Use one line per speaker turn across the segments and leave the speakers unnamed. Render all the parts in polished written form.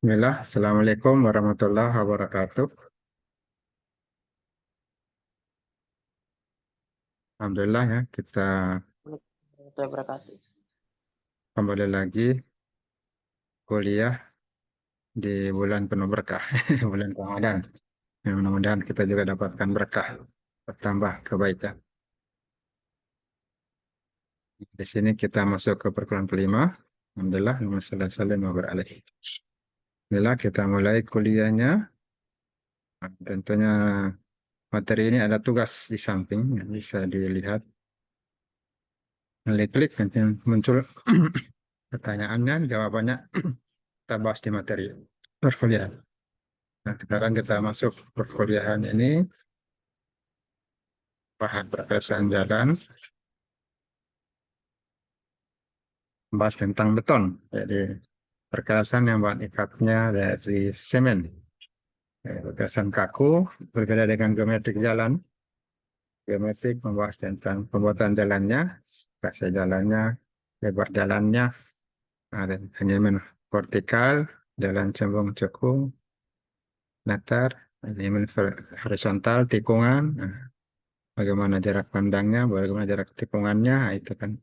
Bismillah, Assalamualaikum warahmatullahi wabarakatuh. Alhamdulillah ya, kita
Warahmatullahi wabarakatuh.
kembali lagi kuliah di bulan penuh berkah, bulan Ramadan. Ya, mudah-mudahan kita juga dapatkan berkah, bertambah kebaikan. Di sini kita masuk ke perkuliahan kelima. Alhamdulillah, masalah salim wa beralih. Alhamdulillah, kita mulai kuliahnya. Nah, tentunya materi ini ada tugas di samping, yang bisa dilihat. Klik nanti muncul pertanyaannya, jawabannya kita bahas di materi perkuliahan. Nah, sekarang kita masuk perkuliahan ini, bahan perkerasan jalan, bahas tentang beton. Jadi, perkerasan yang bahan ikatnya dari semen. Perkerasan kaku, berbeda dengan geometrik jalan. Geometrik membahas tentang pembuatan jalannya, rasa jalannya, lebar jalannya, dan hanya vertikal, jalan cembung cekung, datar, hanya horizontal, tikungan, bagaimana jarak pandangnya, bagaimana jarak tikungannya, itu kan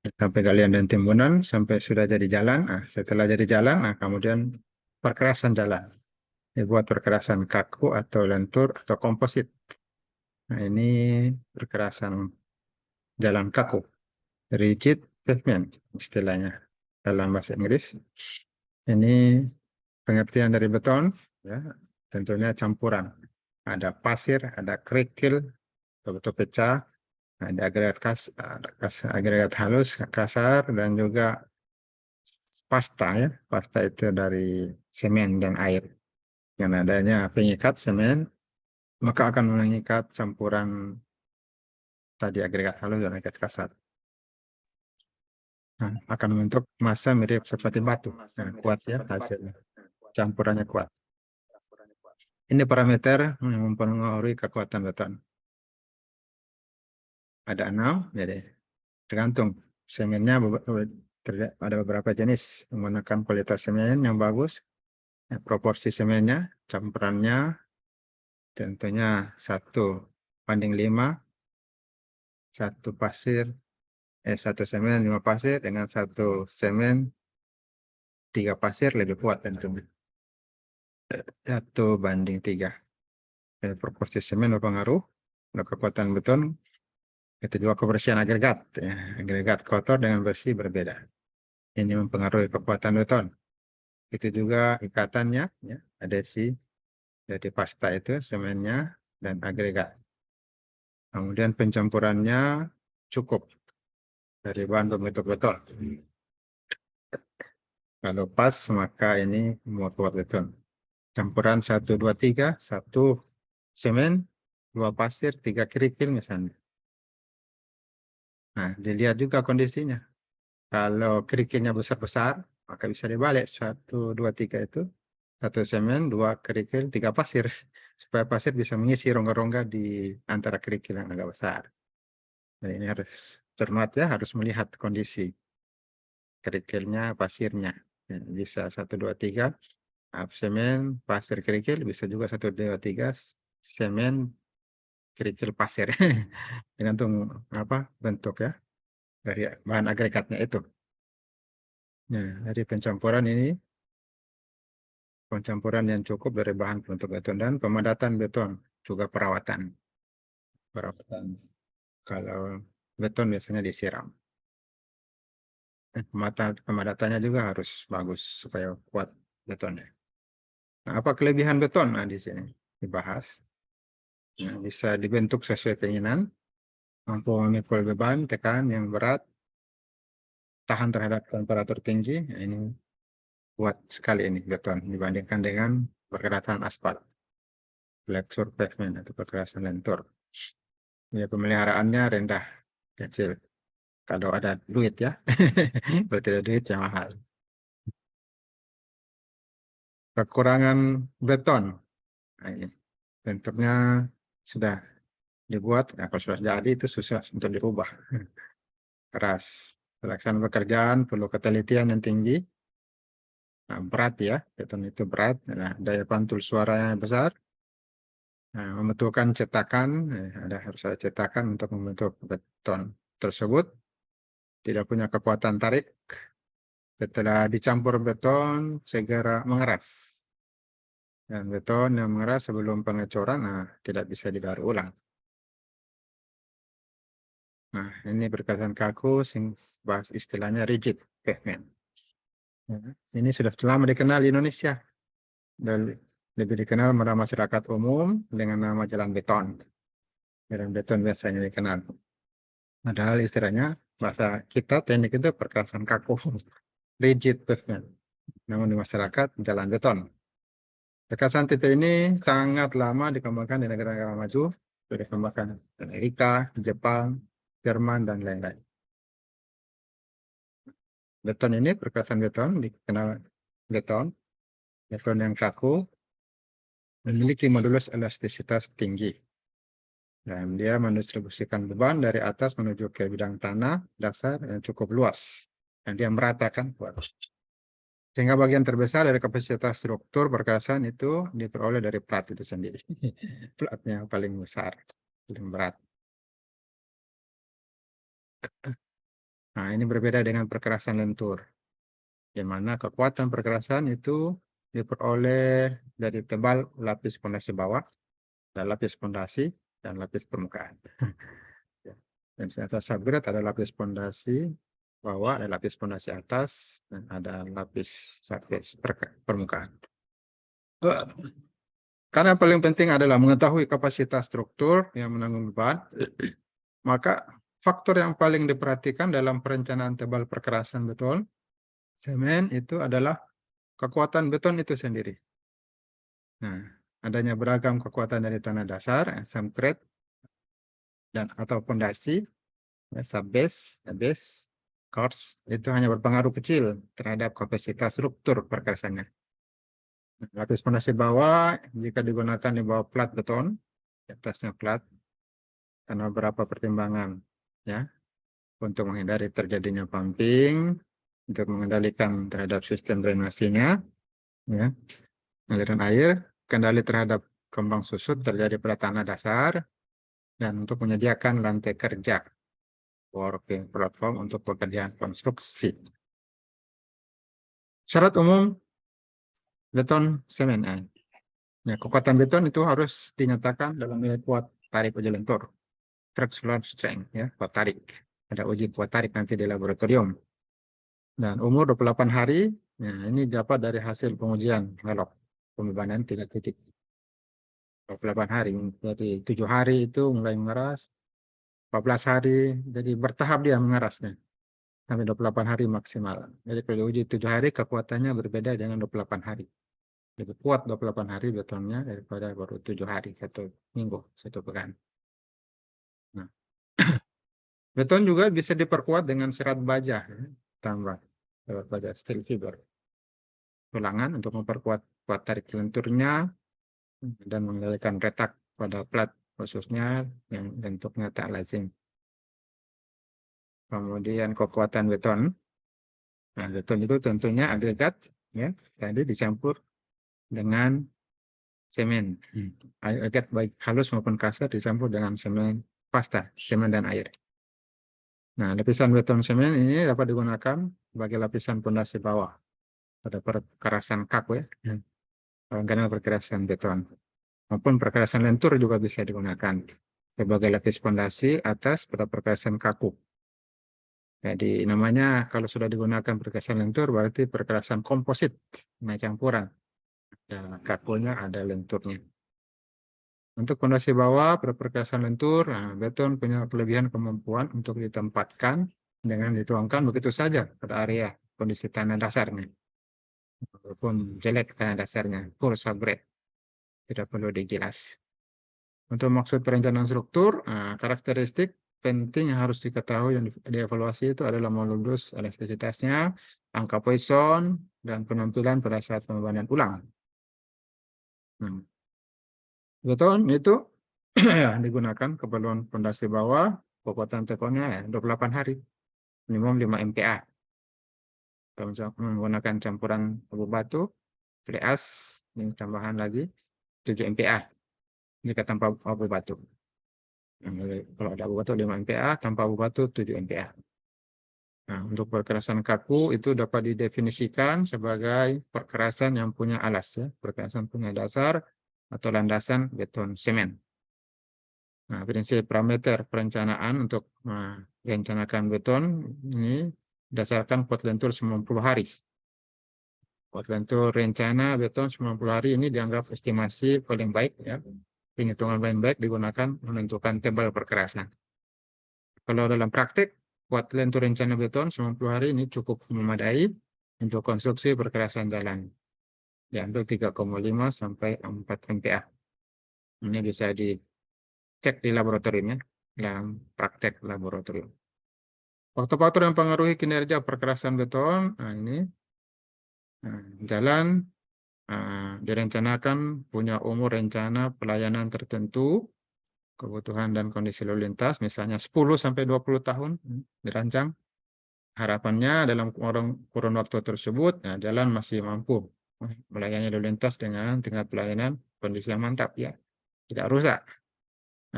sampai galian dan timbunan, sampai sudah jadi jalan. Nah, setelah jadi jalan, nah kemudian perkerasan jalan. Dibuat perkerasan kaku atau lentur atau komposit. Nah, ini perkerasan jalan kaku, rigid pavement istilahnya dalam bahasa Inggris. Ini pengertian dari beton, ya, tentunya campuran. Ada pasir, ada kerikil, betul pecah, ada agregat halus, kasar, dan juga pasta ya. Pasta itu dari semen dan air. Dengan adanya pengikat semen, maka akan mengikat campuran tadi agregat halus dan agregat kasar. Nah, akan membentuk massa mirip seperti batu. Nah, kuat ya hasilnya. Campurannya kuat. Ini parameter yang mempengaruhi kekuatan beton. Ada 6, jadi tergantung semennya ada beberapa jenis menggunakan kualitas semen yang bagus, proporsi semennya, campurannya tentunya 1:5, satu semen 5 pasir dengan satu semen 3 pasir lebih kuat tentunya. 1:3. Jadi proporsi semen berpengaruh pada kekuatan beton. Itu juga kebersihan agregat. Ya. Agregat kotor dengan bersih berbeda. Ini mempengaruhi kekuatan beton. Itu juga ikatannya, ya, adhesi dari pasta itu, semennya, dan agregat. Kemudian pencampurannya cukup dari bahan pembentuk beton. Kalau pas, maka ini membuat beton. Campuran 1:2:3, 1 semen, 2 pasir, 3 kerikil misalnya. Nah, dilihat juga kondisinya. Kalau kerikilnya besar-besar, maka bisa dibalik 1:2:3 itu. 1 semen, 2 kerikil, 3 pasir. Supaya pasir bisa mengisi rongga-rongga di antara kerikil yang agak besar. Nah, ini harus cermat ya, harus melihat kondisi kerikilnya, pasirnya. Ya, bisa 1:2:3, semen, pasir, kerikil. Bisa juga 1:2:3, semen, kerikil, pasir. Tergantung apa bentuk ya dari bahan agregatnya itu. Nah, dari pencampuran ini, pencampuran yang cukup dari bahan untuk beton dan pemadatan beton, juga perawatan. Perawatan. Kalau beton biasanya disiram. Pemadatannya juga harus bagus supaya kuat betonnya. Nah, apa kelebihan beton? Nah, di sini dibahas. Nah, bisa dibentuk sesuai keinginan, mampu memikul beban, tekan yang berat, tahan terhadap temperatur tinggi. Nah, ini kuat sekali ini beton dibandingkan dengan perkerasan aspal, flexure pavement atau perkerasan lentur. Ya, pemeliharaannya rendah, kecil. Kalau ada duit ya, kalau tidak ada duit ya mahal. Kekurangan beton. Nah, ini bentuknya sudah dibuat, nah, kalau sudah jadi itu susah untuk dirubah. Keras. Pelaksanaan pekerjaan perlu ketelitian yang tinggi, Nah, berat ya, beton itu berat. Nah, daya pantul suaranya besar. Nah, membutuhkan cetakan, harus ada cetakan untuk membentuk beton tersebut. Tidak punya kekuatan tarik. Setelah dicampur beton, segera mengeras. Dan beton yang mengeras sebelum pengecoran, tidak bisa didaur ulang. Nah, ini berkasan kaku, bahas istilahnya rigid pavement. Ya, ini sudah lama dikenal di Indonesia. Dan lebih dikenal pada masyarakat umum dengan nama jalan beton. Jalan beton biasanya dikenal. Padahal istilahnya bahasa kita teknik itu perkasan kaku, rigid pavement. Namun di masyarakat jalan beton. Perkasan tipe ini sangat lama dikembangkan di negara-negara maju, sudah dikembangkan di Amerika, Jepang, Jerman, dan lain-lain. Beton ini perkasan beton dikenal beton yang kaku, memiliki modulus elastisitas tinggi. Dan dia mendistribusikan beban dari atas menuju ke bidang tanah dasar yang cukup luas. Dan dia meratakan kuat. Sehingga bagian terbesar dari kapasitas struktur perkasan itu diperoleh dari plat itu sendiri. Platnya yang paling besar, paling berat. Nah, ini berbeda dengan perkerasan lentur. Di mana kekuatan perkerasan itu diperoleh dari tebal lapis pondasi bawah, dan lapis pondasi, dan lapis permukaan. Dan di atas subgrade ada lapis pondasi bawah, ada lapis pondasi atas, dan ada lapis surface permukaan. Karena yang paling penting adalah mengetahui kapasitas struktur yang menanggung beban, maka faktor yang paling diperhatikan dalam perencanaan tebal perkerasan beton semen itu adalah kekuatan beton itu sendiri. Nah, adanya beragam kekuatan dari tanah dasar, subgrade, dan atau pondasi, subbase, base, course, itu hanya berpengaruh kecil terhadap kapasitas struktur perkerasannya. Lapis pondasi bawah jika digunakan di bawah plat beton, di atasnya plat, karena beberapa pertimbangan, ya, untuk menghindari terjadinya pumping, untuk mengendalikan terhadap sistem drainasinya, ya, aliran air, kendali terhadap kembang susut terjadi pada tanah dasar, dan untuk menyediakan lantai kerja, working platform untuk pekerjaan konstruksi. Syarat umum beton semen. Ya, kekuatan beton itu harus dinyatakan dalam nilai kuat tarik uji lentur, structural strength, ya, kuat tarik. Ada uji kuat tarik nanti di laboratorium. Dan umur 28 hari, ya, ini dapat dari hasil pengujian ngelok pembebanan 3 titik. 28 hari, jadi 7 hari itu mulai mengeras, 14 hari, jadi bertahap dia mengerasnya. Sampai 28 hari maksimal. Jadi kalau diuji 7 hari, kekuatannya berbeda dengan 28 hari. Lebih kuat 28 hari betonnya daripada baru 7 hari, 1 minggu, 1 pekan. Nah, beton juga bisa diperkuat dengan serat baja, ya, tambah serat baja steel fiber. Tulangan untuk memperkuat kuat tarik lenturnya dan mengendalikan retak pada plat khususnya yang bentuknya tak lazim. Kemudian kekuatan beton. Nah, beton itu tentunya agregat, ya, tadi dicampur dengan semen. Agregat baik halus maupun kasar dicampur dengan semen pasta, semen dan air. Nah, lapisan beton semen ini dapat digunakan sebagai lapisan pondasi bawah pada perkerasan kaku, ya, karena perkerasan beton. Maupun perkerasan lentur juga bisa digunakan sebagai lapis pondasi atas pada perkerasan kaku. Jadi namanya kalau sudah digunakan perkerasan lentur berarti perkerasan komposit, nah campuran. Ada kakunya, ada lenturnya. Untuk pondasi bawah pada perkerasan lentur, beton punya kelebihan kemampuan untuk ditempatkan dengan dituangkan begitu saja pada area kondisi tanah dasarnya. Walaupun jelek tanah dasarnya, full subgrade, tidak perlu digilas. Untuk maksud perencanaan struktur, karakteristik penting yang harus diketahui dan dievaluasi itu adalah modulus elastisitasnya, angka Poisson, dan penampilan pada saat pembebanan ulang. Beton itu digunakan keperluan pondasi bawah, kekuatan tekonnya 28 hari, minimum 5 MPa. menggunakan campuran abu batu, clay as, ini tambahan lagi 7 MPa jika tanpa abu batu. Kalau ada abu batu 5 MPa, tanpa abu batu 7 MPa. Nah, untuk perkerasan kaku itu dapat didefinisikan sebagai perkerasan yang punya alas, ya, perkerasan punya dasar atau landasan beton semen. Nah, prinsip parameter perencanaan untuk merencanakan beton ini berdasarkan Potlentur 90 hari. Potlentur rencana beton 90 hari ini dianggap estimasi paling baik, ya. Penghitungan paling baik digunakan menentukan tebal perkerasan. Kalau dalam praktik, Potlentur rencana beton 90 hari ini cukup memadai untuk konstruksi perkerasan jalan. Diambil 3,5 sampai 4 MPa. Ini bisa dicek di laboratoriumnya, dalam praktek laboratorium. Faktor-faktor yang mempengaruhi kinerja perkerasan beton, nah ini jalan direncanakan punya umur rencana pelayanan tertentu, kebutuhan dan kondisi lalu lintas, misalnya 10 sampai 20 tahun dirancang. Harapannya dalam kurun waktu tersebut, jalan masih mampu melayani lalu lintas dengan tingkat pelayanan kondisi yang mantap, ya, tidak rusak.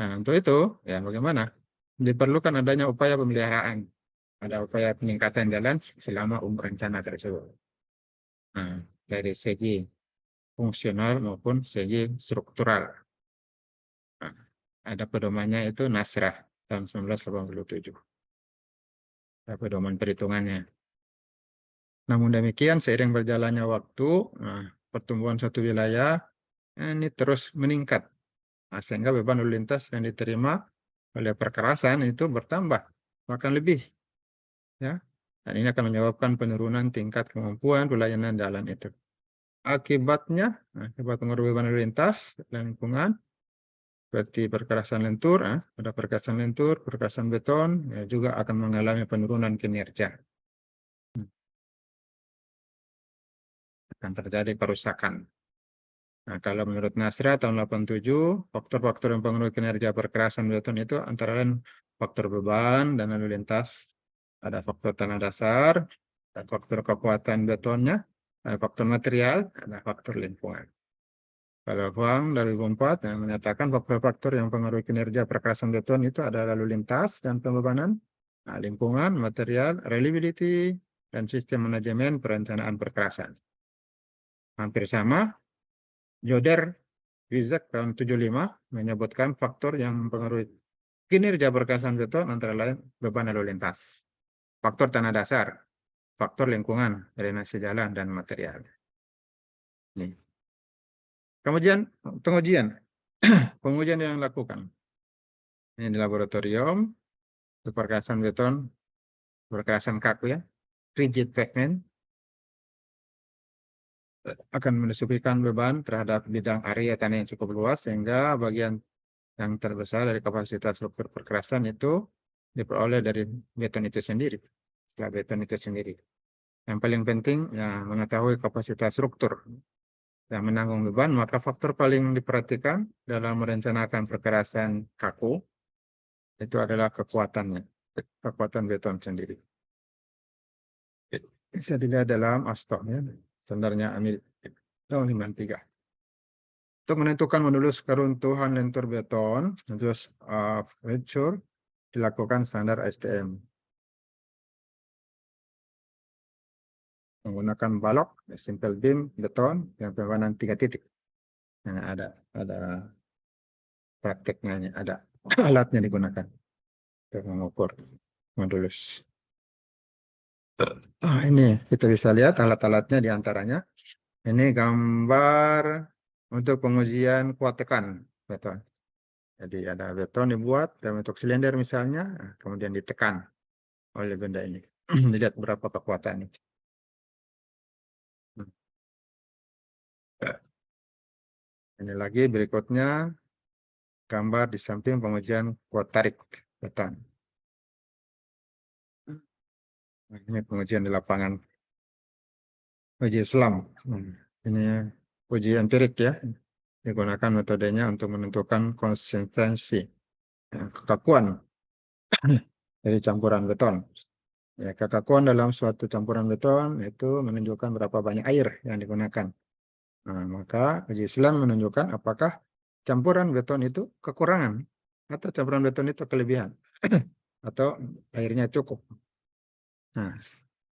Nah, untuk itu, ya bagaimana? Diperlukan adanya upaya pemeliharaan, ada upaya peningkatan jalan selama umur rencana tersebut. Nah, dari segi fungsional maupun segi struktural. Nah, ada pedomannya itu Nasrah tahun 1987. Ada pedoman perhitungannya. Namun demikian, seiring berjalannya waktu, pertumbuhan suatu wilayah ini terus meningkat. Nah, sehingga beban lalu lintas yang diterima oleh perkerasan itu bertambah, bahkan lebih. Ya. Dan ini akan menyebabkan penurunan tingkat kemampuan pelayanan jalan itu. Akibat pengaruh beban lalu lintas dan lingkungan, seperti perkerasan lentur, pada perkerasan lentur, perkerasan beton, ya, juga akan mengalami penurunan kinerja. Akan terjadi kerusakan. Nah, kalau menurut Nasra tahun 87, faktor-faktor yang mempengaruhi kinerja perkerasan beton itu antara lain faktor beban dan lalu lintas, ada faktor tanah dasar, ada faktor kekuatan betonnya, ada faktor material, ada faktor lingkungan. Kalau Huang dari 2004 menyatakan faktor-faktor yang mempengaruhi kinerja perkerasan beton itu ada lalu lintas dan pembebanan, lingkungan, material, reliability, dan sistem manajemen perencanaan perkerasan. Hampir sama, Joder Wizek tahun 75 menyebutkan faktor yang mempengaruhi kinerja perkerasan beton antara lain beban lalu lintas, faktor tanah dasar, faktor lingkungan, drainase jalan, dan material. Nih. Kemudian pengujian yang dilakukan. Ini di laboratorium, untuk perkerasan beton, perkerasan kaku, ya, rigid pavement, akan mendistribusikan beban terhadap bidang area tanah yang cukup luas, sehingga bagian yang terbesar dari kapasitas struktur perkerasan itu diperoleh dari beton itu sendiri. Setelah beton itu sendiri. Yang paling penting, ya, mengetahui kapasitas struktur yang menanggung beban, maka faktor paling diperhatikan dalam merencanakan perkerasan kaku itu adalah kekuatannya, kekuatan beton sendiri. Bisa dilihat dalam ASTO, ya, standarnya Amerika tahun 53. Untuk menentukan modulus keruntuhan lentur beton, modulus of rupture, dilakukan standar STM. Menggunakan balok, simple beam beton yang perwanan 3 titik. Nah, ada prakteknya, ada alatnya digunakan untuk mengukur modulus. Ini kita bisa lihat alat-alatnya diantaranya. Ini gambar untuk pengujian kuat tekan beton. Jadi ada beton dibuat dalam bentuk silinder misalnya, kemudian ditekan oleh benda ini. Dilihat berapa kekuatannya. Ini lagi berikutnya gambar di samping pengujian kuat tarik beton. Ini pengujian di lapangan uji selam. Ini uji empirik, ya. Digunakan metodenya untuk menentukan konsistensi, kekakuan dari campuran beton. Ya, kekakuan dalam suatu campuran beton itu menunjukkan berapa banyak air yang digunakan. Nah, maka uji Islam menunjukkan apakah campuran beton itu kekurangan atau campuran beton itu kelebihan atau airnya cukup. Nah,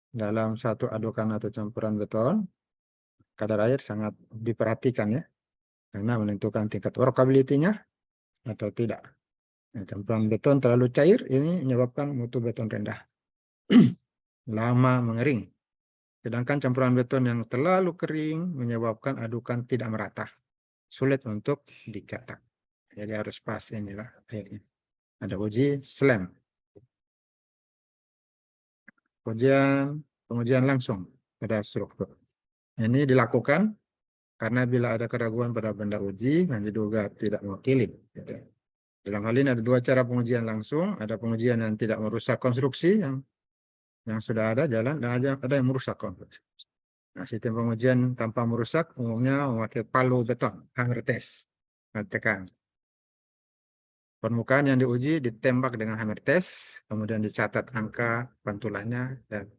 dalam satu adukan atau campuran beton, kadar air sangat diperhatikan ya, karena menentukan tingkat workability-nya atau tidak. Nah, campuran beton terlalu cair ini menyebabkan mutu beton rendah. Lama mengering. Sedangkan campuran beton yang terlalu kering menyebabkan adukan tidak merata. Sulit untuk dicetak. Jadi harus pas inilah akhirnya. Ada uji SLAM. Pengujian langsung pada struktur. Ini dilakukan karena bila ada keraguan pada benda uji yang diduga tidak mewakili. Dalam hal ini ada dua cara pengujian langsung. Ada pengujian yang tidak merusak konstruksi yang sudah ada jalan, dan ada yang merusak konstruksi. Nah, sistem pengujian tanpa merusak umumnya memakai palu beton, hammer test. Tekan. Permukaan yang diuji ditembak dengan hammer test, kemudian dicatat angka pantulannya dan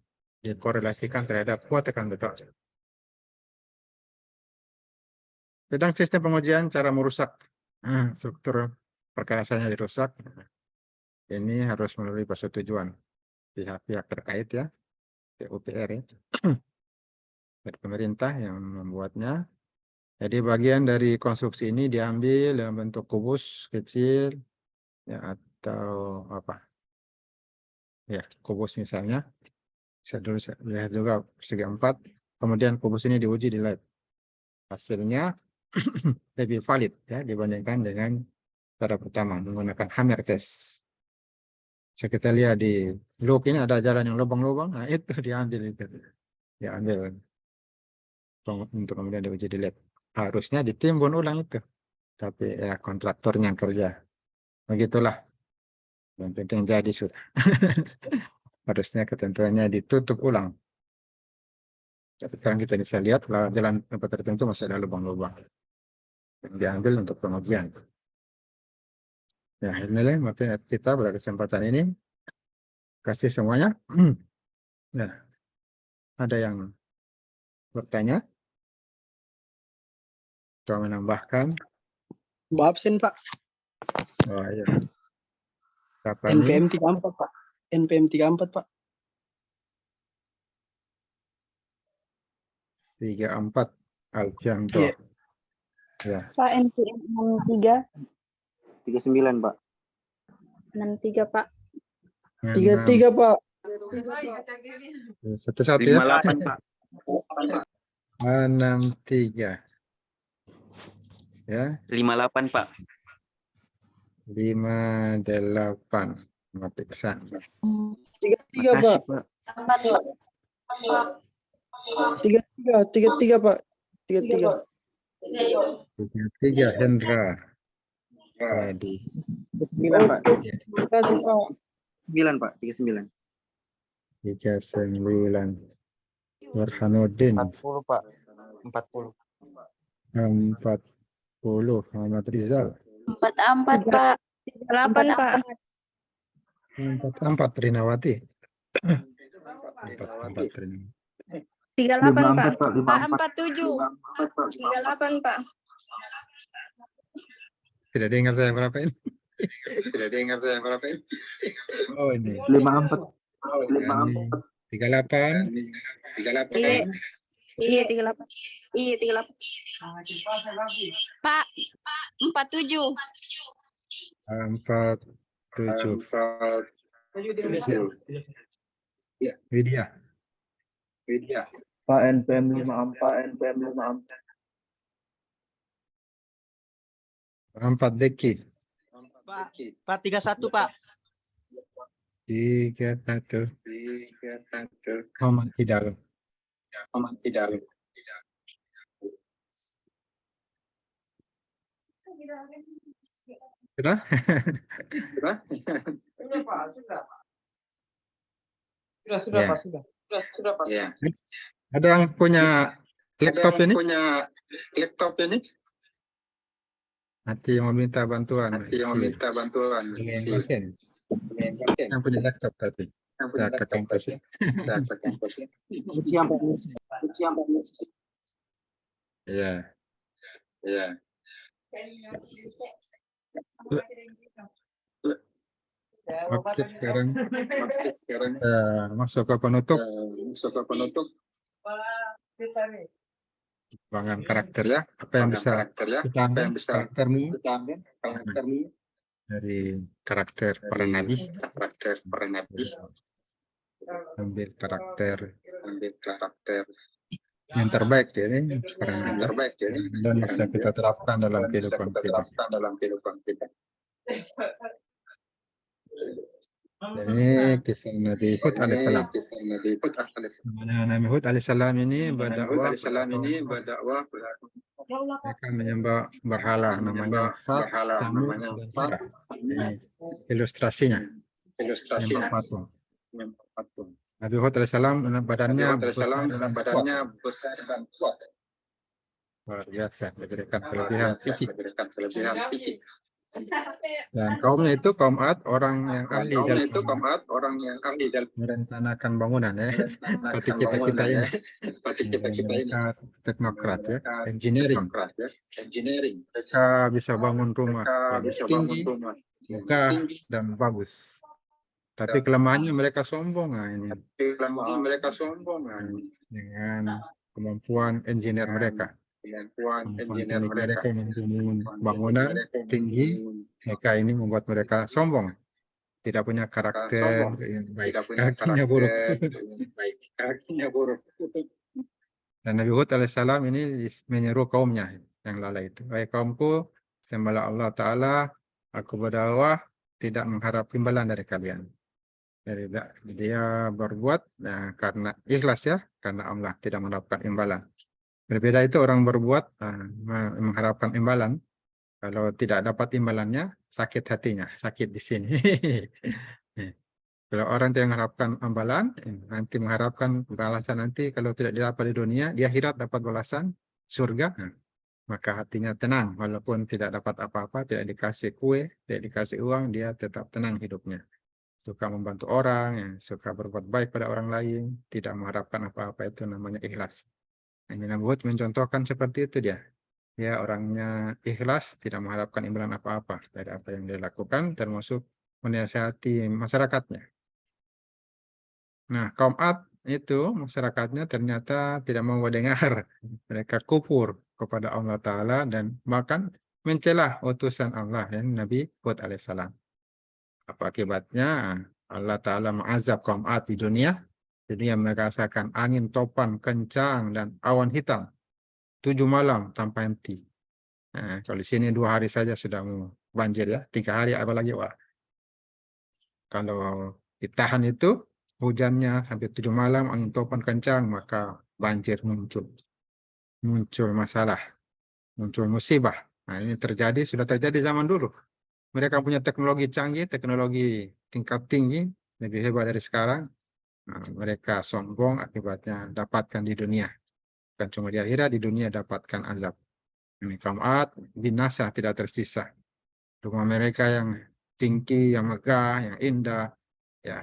dikorelasikan terhadap kuat tekan beton. Sedang sistem pengujian cara merusak struktur perkerasannya dirusak, ini harus melalui persetujuan pihak-pihak terkait ya, PUPR ya, dari pemerintah yang membuatnya. Jadi bagian dari konstruksi ini diambil dalam bentuk kubus kecil ya, atau apa ya, kubus misalnya. Saya dulu lihat juga persegi 4, kemudian kubus ini diuji di lab. Hasilnya lebih valid ya dibandingkan dengan cara pertama menggunakan hammer test. So, kita lihat di loop ini ada jalan yang lubang-lubang, nah itu diambil untuk kemudian diuji di lab. Harusnya ditimbun ulang itu, tapi ya kontraktornya yang kerja. Begitulah. Yang penting jadi sudah. Harusnya ketentuannya ditutup ulang. Tapi sekarang kita bisa lihat jalan tempat tertentu masih ada lubang-lubang. Diambil untuk pengujian. Ya, inilah materi kita pada kesempatan ini. Kasih semuanya. Nah, ada yang bertanya atau menambahkan?
Absen, Pak.
Oh, iya. Siapa nih?
NPM 34, Pak. NPM 34, Pak.
34 Alfianto.
Iya.
Ya.
Pak, NPM 63.
39, Pak.
63, Pak.
33, Pak.
Satu-satu ya.
58, Pak.
63. Ya.
58, Pak.
58. Matiksan.
33,
Makasih,
Pak.
Pak.
33, Pak. 33.
33 Hendra. Jadi
39, Pak.
Terima kasih, Pak.
9, Pak. 39.
39 Burhanuddin.
40, Pak. 40.
40 Muhammad Rizal.
44, Pak.
8, Pak.
44 Rinawati. 44 Rinawati.
38, Pak.
47.
38, Pak.
Tidak dengar saya berapa ini? Tidak dengar saya berapa ini? Oh ini.
54.
38. 38.
Iya, 38. Iya, 38.
Pak, 47.
47. Widya.
Pak, NPM 54. NPM 54.
4 Deki.
Pak 31, Pak.
31. Muhammad Hidal. Sudah?
Sudah,
Ya.
Pak. Sudah.
Ya. Ada yang punya laptop ini? Nanti yang meminta bantuan. Yang punya laptop tapi. Saya ke kampus ya.
Siap, Pak. Siap, Pak.
Iya. Iya. Oke, sekarang masuk ke penutup. Pengembangan karakter ya. Apa yang bisa kita ambil karaktermu dari karakter para nabi. Ambil karakter yang terbaik ya ini para nabi. Dan bisa kita terapkan dalam kehidupan kita. Ini kisah Nabi Hud alaihissalam. Nabi Hud alaihissalam ini berdakwah mereka menyembah berhala namanya Sat, Samud, dan Sarah. Ini ilustrasinya. Menyembah patung. Nabi Hud alaihissalam badannya besar dan kuat. Luar biasa, diberikan kelebihan fisik. Dan kaumnya itu kaum Ad, orang yang ahli dalam merencanakan bangunan ya. Seperti kita ini. Mereka teknokrat ya, engineering. Mereka bisa bangun rumah yang tinggi, megah, dan bagus. Tapi kelemahannya mereka sombong. Nah, ini. Dengan kemampuan engineer mereka. Mereka membangun bangunan tinggi, mereka ini membuat mereka sombong, tidak punya karakter yang baik, karakternya buruk. Dan Nabi Hud alaihissalam ini menyeru kaumnya yang lalai itu, "Wahai kaumku, sembahlah Allah Ta'ala, aku berdakwah tidak mengharap imbalan dari kalian." Jadi dia berbuat karena ikhlas ya, karena Allah, tidak mendapatkan imbalan. Berbeda itu orang berbuat mengharapkan imbalan. Kalau tidak dapat imbalannya, sakit hatinya, sakit di sini. Kalau orang tidak mengharapkan imbalan, nanti mengharapkan balasan nanti kalau tidak didapat di dunia, di akhirat dapat balasan surga, maka hatinya tenang. Walaupun tidak dapat apa-apa, tidak dikasih kue, tidak dikasih uang, dia tetap tenang hidupnya. Suka membantu orang, suka berbuat baik pada orang lain, tidak mengharapkan apa-apa, itu namanya ikhlas. Nabi Hud mencontohkan seperti itu dia. Ya, orangnya ikhlas, tidak mengharapkan imbalan apa-apa dari apa yang dia lakukan, termasuk menasihati masyarakatnya. Nah, kaum Ad itu masyarakatnya ternyata tidak mau mendengar. Mereka kufur kepada Allah Ta'ala dan bahkan mencelah utusan Allah, ya, Nabi Hud alaihissalam. Apa akibatnya? Allah Ta'ala mengazab kaum Ad di dunia. Dunia merasakan angin topan kencang dan awan hitam 7 malam tanpa henti. Nah, kalau di sini 2 hari saja sudah mau banjir ya, 3 hari apalagi wah. Kalau ditahan itu hujannya sampai 7 malam, angin topan kencang, maka banjir muncul masalah, muncul musibah. Nah, ini sudah terjadi zaman dulu. Mereka punya teknologi canggih, teknologi tingkat tinggi, lebih hebat dari sekarang. Nah, mereka sombong, akibatnya dapatkan di dunia. Bukan cuma di akhirat, di dunia dapatkan azab. Ini kaum Ad binasa tidak tersisa. Rumah mereka yang tinggi, yang megah, yang indah, ya,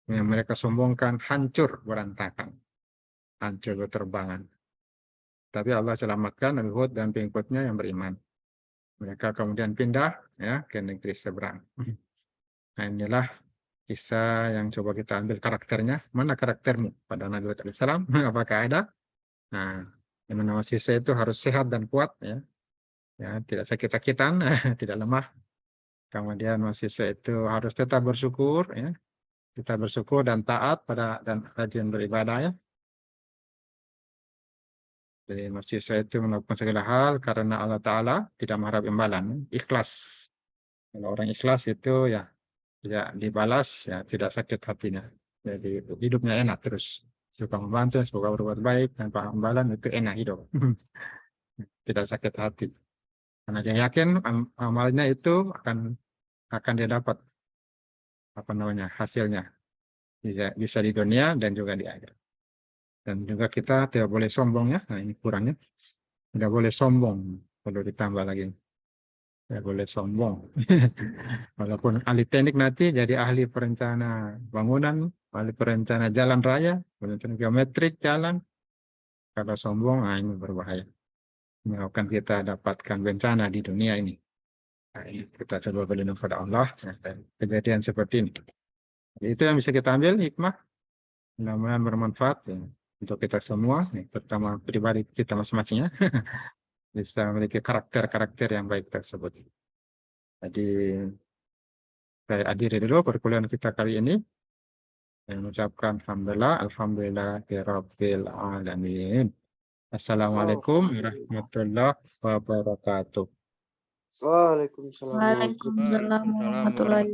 yang mereka sombongkan hancur berantakan, hancur berterbangan. Tapi Allah selamatkan Nabi Hud dan pengikutnya yang beriman. Mereka kemudian pindah ya ke negeri seberang. Nah, inilah kisah yang coba kita ambil karakternya. Mana karaktermu pada Nabi Hud alaihissalam? Apakah ada? Nah, yang namanya siswa itu harus sehat dan kuat ya. Ya, tidak sakit-sakitan, tidak lemah. Kemudian mahasiswa itu harus tetap bersyukur ya. Kita bersyukur dan taat dan rajin beribadah ya. Jadi mahasiswa itu melakukan segala hal karena Allah Ta'ala tidak mengharap imbalan, ikhlas. Kalau orang ikhlas itu ya tidak dibalas, ya tidak sakit hatinya. Jadi hidupnya enak terus. Suka membantu, suka berbuat baik, tanpa imbalan itu enak hidup. Tidak sakit hati. Karena dia yakin amalnya itu akan dia dapat hasilnya. Bisa di dunia dan juga di akhirat. Dan juga kita tidak boleh sombong ya. Nah, ini kurangnya. Tidak boleh sombong. Perlu ditambah lagi. Tidak boleh sombong. Walaupun ahli teknik nanti jadi ahli perencana bangunan, ahli perencana jalan raya, perencana geometrik jalan. Kalau sombong, ini berbahaya. Menyebabkan kita dapatkan bencana di dunia ini. Nah, ini kita coba berlindung pada Allah dari kejadian seperti ini. Jadi itu yang bisa kita ambil hikmah. Mudah-mudahan bermanfaat ya, untuk kita semua, nih, terutama pribadi kita masing-masingnya. Bisa memiliki karakter-karakter yang baik tersebut. Jadi saya akhiri dulu perkuliahan kita kali ini. Saya mengucapkan alhamdulillah rabbil alamin. Assalamualaikum warahmatullahi wabarakatuh.
Waalaikumsalam.
Waalaikumsalam warahmatullahi